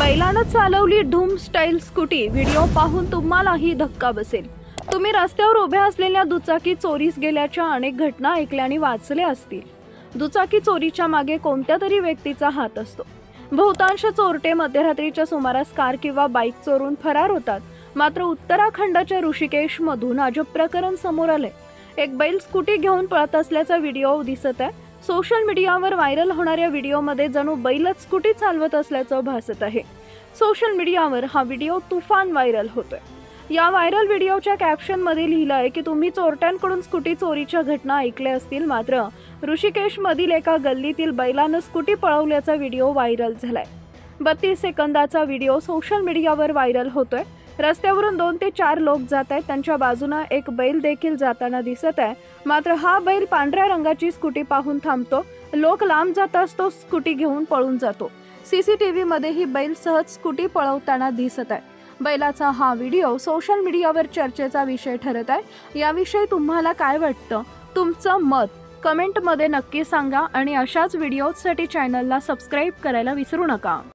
बैलानं चालवली धूम style scooty. Video पाहून तुम्हालाही धक्का बसेल। तुम्ही रस्त्यावर उभ्या असलेल्या दुचाकी चोरीस गेल्याच्या अनेक घटना ऐकल्या आणि वाचल्या असतील। दुचाकी चोरीच्या मागे कोणत्या तरी व्यक्तीचा हात असतो। बहुतांश चोरटे मध्यरात्रीच्या सुमारास कार किंवा बाईक चोरून फरार होतात। मात्र उत्तराखंडच्या ऋषिकेश मधून अजब प्रकरण समोर आले। एक बैल स्कूटी घेऊन पळत असल्याचा व्हिडिओ दिसत आहे। सोशल मीडियावर व्हायरल होणाऱ्या व्हिडिओमध्ये जणू बैलच स्कूटी चालवत असल्याचं भासत आहे। सोशल मीडियावर हा व्हिडिओ तुफान व्हायरल होतोय। या व्हायरल व्हिडिओच्या कॅप्शन मध्ये लिहिलं आहे की तुम्ही चोरट्यांकडून स्कूटी चोरीच्या घटना ऐकल्या असतील, मात्र ऋषिकेश मधील एका गल्लीतील बैलानं स्कूटी पळवल्याचा व्हिडिओ व्हायरल झालाय। 32 सेकंदाचा व्हिडिओ सोशल मीडियावर व्हायरल होतोय। रस्त्यावरून 2 ते 4 लोक जात आहेत। त्यांच्या बाजूने एक बैल देखील जाताना दिसत आहे। मात्र हा बैल पांढऱ्या रंगाची स्कूटी पाहून थांबतो। लोक लांब जाताच तो स्कूटी घेऊन पळून जातो। सीसीटीव्ही मध्ये ही बैल सहज स्कूटी पळवताना दिसत आहे। बैलाचा हा व्हिडिओ सोशल मीडियावर चर्चेचा विषय ठरत आहे। याविषयी तुम्हाला काय वाटतं? तुमचं मत कमेंट मध्ये नक्की सांगा आणि अशाच व्हिडिओसाठी चॅनलला सबस्क्राइब करायला विसरू नका।